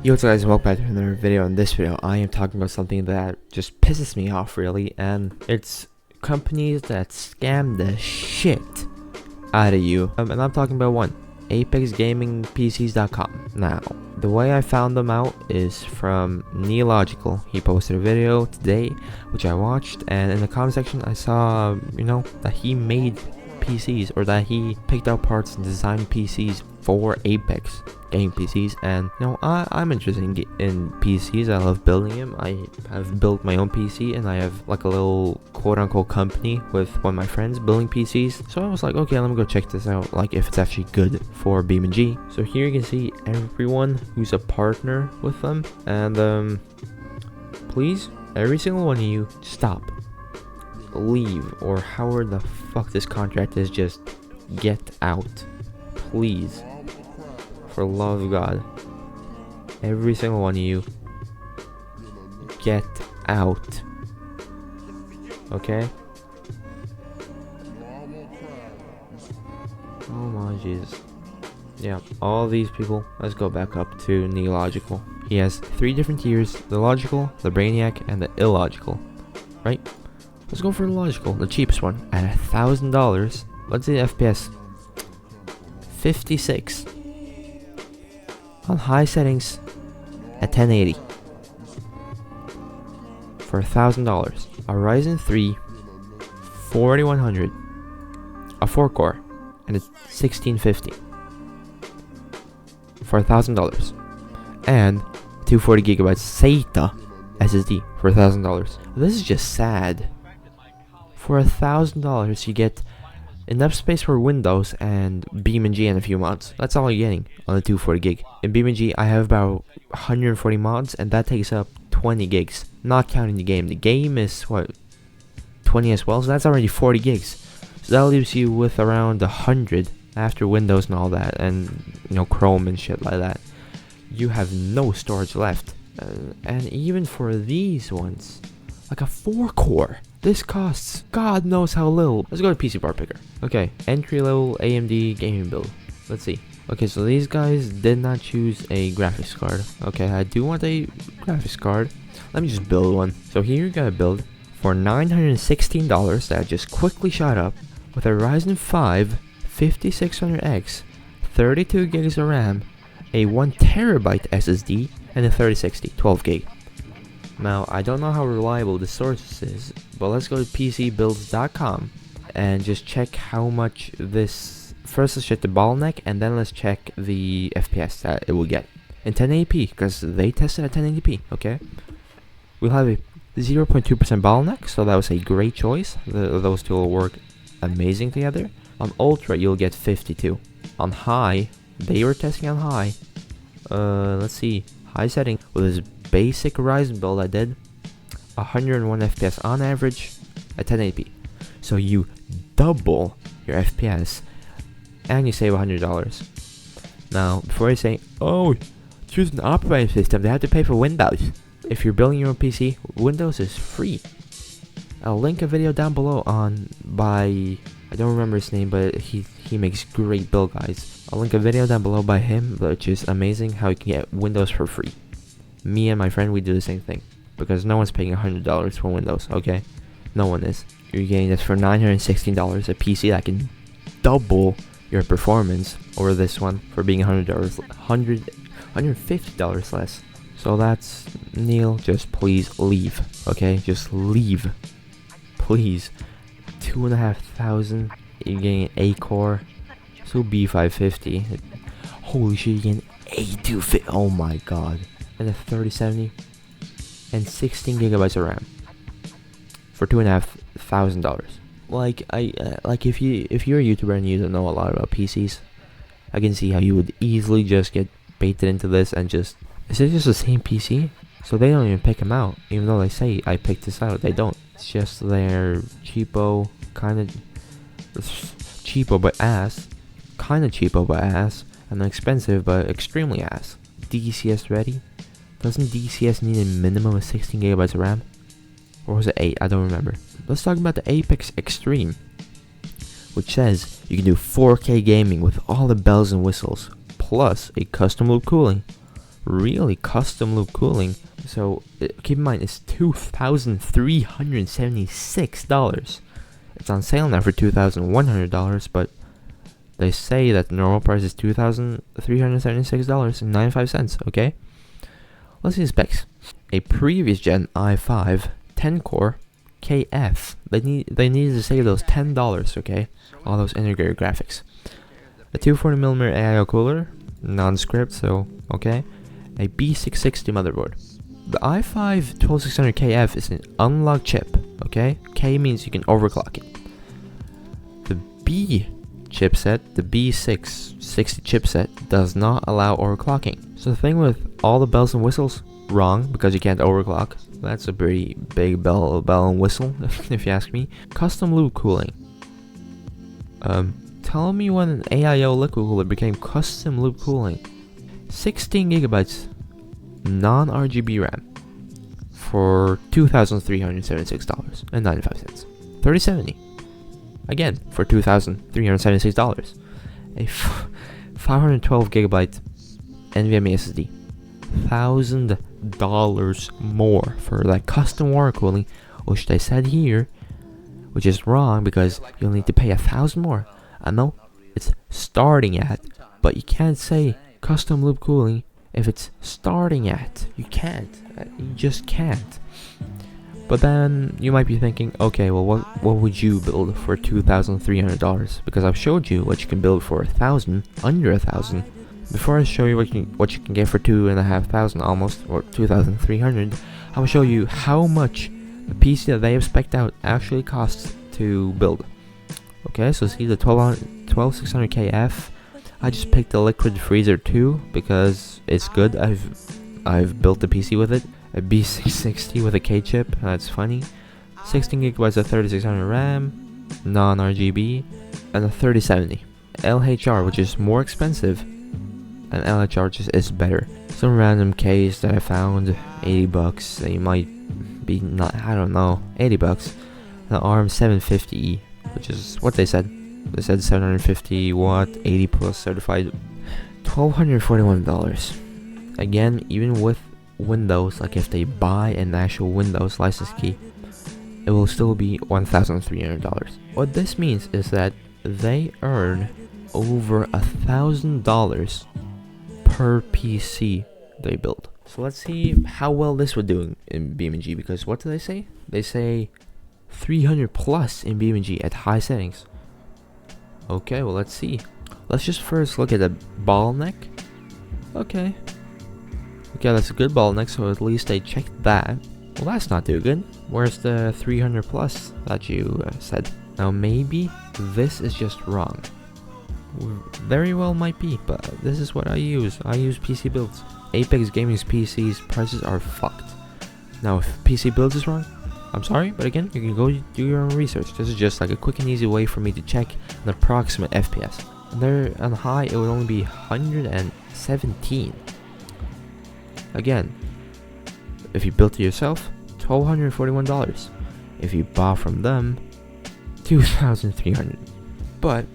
Yo, what's up guys, welcome back to another video. In this video, I am talking about something that just pisses me off really, and it's companies that scam the shit out of you. And I'm talking about one, ApexGamingPCs.com. Now, the way I found them out is from Neological. He posted a video today, which I watched, and in the comment section I saw, that he made PCs, or that he picked out parts and designed PCs for Apex gaming PCs. And I'm interested in PCs. I love building them. I have built my own PC, and I have like a little quote-unquote company with one of my friends building PCs. So I was like, okay, let me go check this out, like if it's actually good for BeamNG. So here you can see everyone who's a partner with them, and please, every single one of you, stop, leave, or however the fuck this contract is, just get out, please, for the love of God. Every single one of you, get out, okay? Oh my Jesus. Yeah, all these people. Let's go back up to Neological. He has 3 different tiers: the logical, the brainiac, and the illogical, right? Let's go for the logical, the cheapest one, at $1,000. Let's see the FPS. 56. On high settings at 1080. For $1,000. A Ryzen 3 4100. A 4-core. And it's 1650. For $1,000. And 240GB SATA SSD for $1,000. This is just sad. For $1,000, you get enough space for Windows and BeamNG and a few mods. That's all you're getting on the 240 gig. In BeamNG, I have about 140 mods, and that takes up 20 gigs, not counting the game. The game is, what, 20 as well, so that's already 40 gigs. So that leaves you with around 100 after Windows and all that, and, Chrome and shit like that. You have no storage left. And even for these ones, like a 4-core, this costs God knows how little. Let's go to PC Bar Picker. Okay, entry level AMD gaming build. Let's see. Okay, so these guys did not choose a graphics card. Okay, I do want a graphics card. Let me just build one. So here you got a build for $916 that just quickly shot up with a Ryzen 5 5600X, 32 gigs of RAM, a 1TB SSD, and a 3060 12 gig. Now, I don't know how reliable this source is, but let's go to PCBuilds.com and just check how much this. First, let's check the bottleneck, and then let's check the FPS that it will get in 1080p, because they tested at 1080p. Okay, we'll have a 0.2% bottleneck, so that was a great choice. Those two will work amazing together. On ultra, you'll get 52. On high, they were testing on high. Let's see, high setting with this basic Ryzen build I did, 101 FPS on average at 1080p. So you double your FPS and you save $100. Now, before you say, oh, choose an operating system, they have to pay for Windows. If you're building your own PC, Windows is free. I'll link a video down below by I don't remember his name, but he makes great build guides. I'll link a video down below by him, which is amazing how you can get Windows for free. Me and my friend, we do the same thing, because no one's paying $100 for Windows, okay? No one is. You're getting this for $916, a PC that can double your performance over this one for being $150 less. So that's Neil. Just please leave, okay? Just leave, please. 2,500. You're getting an 8-core, so B550. Holy shit, you're getting A250. Oh my god. And a 3070 and 16 gigabytes of RAM for $2,500. Like if you're a YouTuber and you don't know a lot about PCs, I can see how you would easily just get baited into this and just, is it just the same PC? So they don't even pick them out, even though they say I picked this out. They don't. It's just their cheapo, kind of cheapo but ass, kind of cheapo but ass, and expensive but extremely ass. DCS ready? Doesn't DCS need a minimum of 16 gigabytes of RAM? Or was it 8? I don't remember. Let's talk about the Apex Extreme, which says you can do 4K gaming with all the bells and whistles, plus a custom loop cooling, really custom loop cooling. So keep in mind, it's $2,376. It's on sale now for $2,100, but they say that the normal price is $2,376.95. Okay, let's see the specs. A previous gen i5 10-core KF. They needed to save those $10. Okay, all those integrated graphics. A 240mm AIO cooler, non-script, so okay. A B660 motherboard. The i5 12600KF is an unlocked chip, okay? K means you can overclock it. The B chipset, the B660 chipset, does not allow overclocking. So the thing with all the bells and whistles, wrong, because you can't overclock. That's a pretty big bell and whistle, if you ask me. Custom loop cooling. Tell me when an AIO liquid cooler became custom loop cooling. 16 gigabytes non-RGB RAM for $2,376.95. 3070 again for $2,376. A 512 gigabyte NVMe SSD, $1,000 more for that custom water cooling, which they said here, which is wrong because you'll need to pay $1,000 more. I know it's starting at, but you can't say custom loop cooling if it's starting at. You can't. You just can't. But then you might be thinking, okay, well, what would you build for $2,300? Because I've showed you what you can build for $1,000, under $1,000. Before I show you what you can get for $2,500 almost, or $2,300, I'm gonna show you how much the PC that they have spec'd out actually costs to build. Okay, so see the 12600KF. I just picked the Liquid Freezer 2 because it's good. I've built the PC with it. A B660 with a K chip. That's funny. 16 gigabytes of 3600 RAM, non-RGB, and a 3070 LHR, which is more expensive, and LHR just is better. Some random case that I found, $80. They might be not. I don't know. $80. The ARM 750E, which is what they said. They said 750 watt, 80 plus certified. $1,241. Again, even with Windows, like if they buy an actual Windows license key, it will still be $1,300. What this means is that they earn over $1,000 per PC they build. So let's see how well this would do in BeamNG, because what do they say? They say 300 plus in BeamNG at high settings. Okay, well, let's see. Let's just first look at the bottleneck. Okay, that's a good bottleneck, so at least they checked that. Well, that's not too good. Where's the 300 plus that you said? Now, maybe this is just wrong. Very well might be, but this is what I use. I use PC builds. Apex Gaming's PC's prices are fucked. Now, if PC builds is wrong, I'm sorry, but again, you can go do your own research. This is just like a quick and easy way for me to check an approximate FPS. And there on high, it would only be 117. Again, if you built it yourself, $1,241. If you bought from them, $2,300. But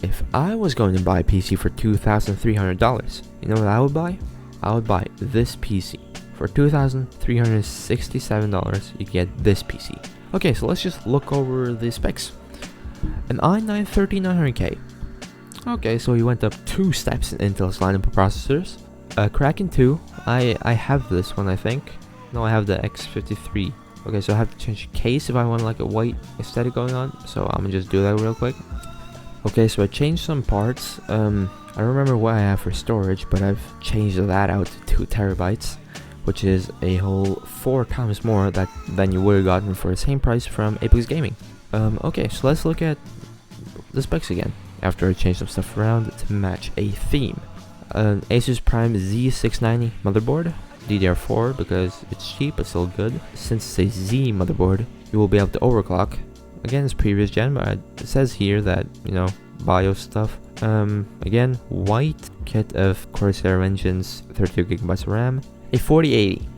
if I was going to buy a PC for $2,300, you know what I would buy? I would buy this PC. For $2,367, you get this PC. Okay, so let's just look over the specs. An i9-13900K. Okay, so he went up 2 steps in Intel's lineup of processors. Kraken 2, I have this one, I think. No, I have the X53. Okay, so I have to change the case if I want like a white aesthetic going on. So I'm gonna just do that real quick. Okay, so I changed some parts. I don't remember what I have for storage, but I've changed that out to 2 terabytes, which is a whole 4 times more than you would have gotten for the same price from Apex Gaming. Okay, so let's look at the specs again, after I changed some stuff around to match a theme. An Asus Prime Z690 motherboard, DDR4 because it's cheap but still good. Since it's a Z motherboard, you will be able to overclock. Again, it's previous gen, but it says here that, you know, BIOS stuff. Again, white kit of Corsair engines, 32 gigabytes of RAM. A 4080.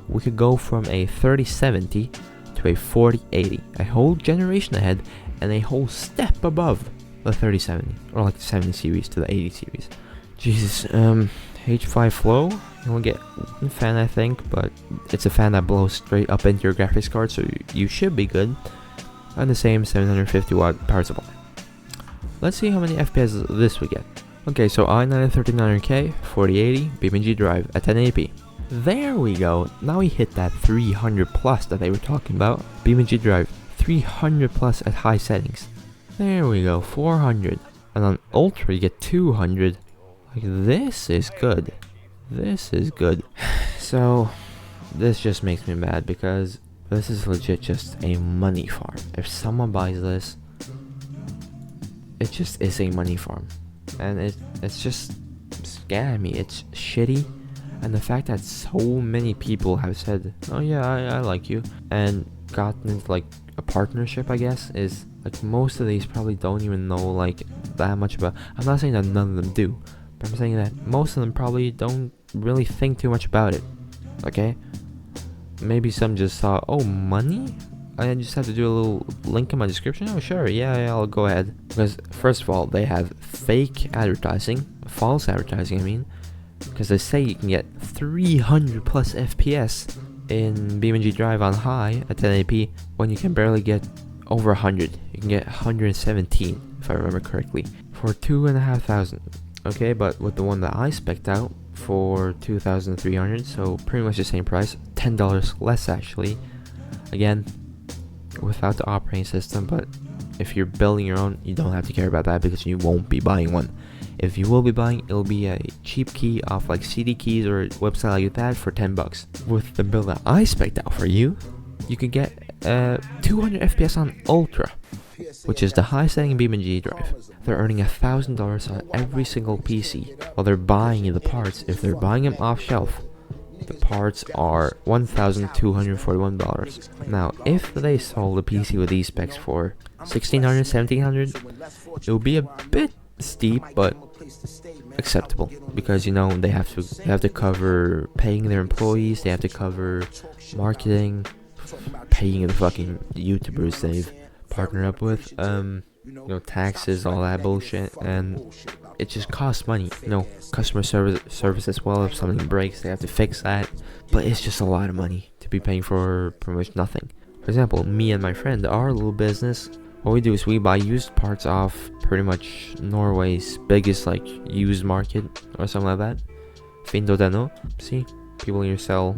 We could go from a 3070 to a 4080. A whole generation ahead and a whole step above the 3070. Or like the 70 series to the 80 series. Jesus, H5 flow, you'll get one fan I think, but it's a fan that blows straight up into your graphics card, so you should be good. And the same 750 watt power supply. Let's see how many FPS this we get. Okay, so i9 3900K, 4080, BeamNG drive at 1080p. There we go, now we hit that 300 plus that they were talking about. BeamNG drive, 300 plus at high settings. There we go, 400. And on Ultra you get 200. Like, this is good. This is good. So, this just makes me mad because this is legit just a money farm. If someone buys this, it just is a money farm. And it's just scammy. It's shitty. And the fact that so many people have said, oh yeah, I like you, and gotten into like a partnership, I guess, is like most of these probably don't even know like that much about. I'm not saying that none of them do, but I'm saying that most of them probably don't really think too much about it. Okay? Maybe some just saw, oh, money? I just have to do a little link in my description? Oh, sure, yeah, I'll go ahead. Because, first of all, they have fake advertising, false advertising, I mean. Because they say you can get 300 plus FPS in BeamNG Drive on high at 1080p when you can barely get over 100. You can get 117, if I remember correctly, for 2,500. Okay, but with the one that I spec'd out for 2,300, so pretty much the same price, $10 less actually. Again, without the operating system, but if you're building your own, you don't have to care about that because you won't be buying one. If you will be buying, it'll be a cheap key off like CD keys or a website like that for $10. With the build that I spec'd out for you, you could get 200 FPS on Ultra, which is the high setting BeamNG drive. They're earning $1,000 on every single PC while they're buying the parts. If they're buying them off shelf, the parts are $1,241. Now, if they sold a PC with these specs for $1,600, $1,700, it would be a bit steep, but acceptable, because you know they have to cover paying their employees, they have to cover marketing, paying the fucking YouTubers they've partnered up with, you know, taxes, all that bullshit, and it just costs money. You know, customer service as well. If something breaks, they have to fix that, but it's just a lot of money to be paying for pretty much nothing. For example, me and my friend, our little business, what we do is we buy used parts off pretty much Norway's biggest like used market or something like that. Finn.no. See, people here sell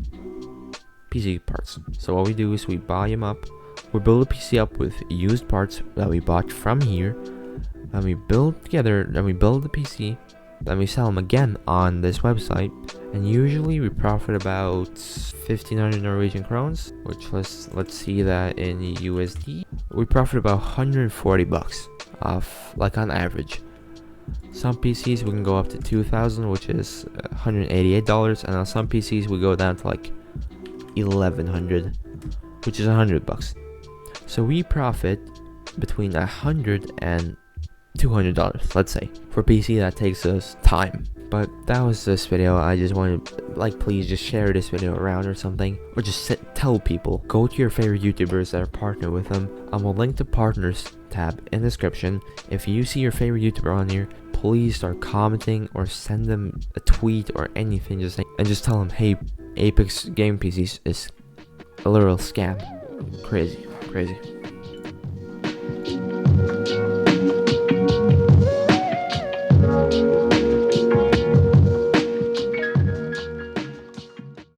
PC parts. So what we do is we buy them up. We build a PC up with used parts that we bought from here. Then we build together. Then we build the PC. Then we sell them again on this website. And usually we profit about 1,500 Norwegian krones, which let's see that in USD. We profit about 140 bucks off, like on average. Some PCs we can go up to 2,000, which is $188, and on some PCs we go down to like 1,100, which is 100 bucks. So we profit between $100 and $200, let's say. For PC that takes us time. But that was this video. I just wanted, like, please just share this video around or something, or just tell people. Go to your favorite YouTubers that are partnered with them. I will link the partners tab in the description. If you see your favorite YouTuber on here, please start commenting or send them a tweet or anything, just tell them, hey, Apex Game PCs is a literal scam. Crazy.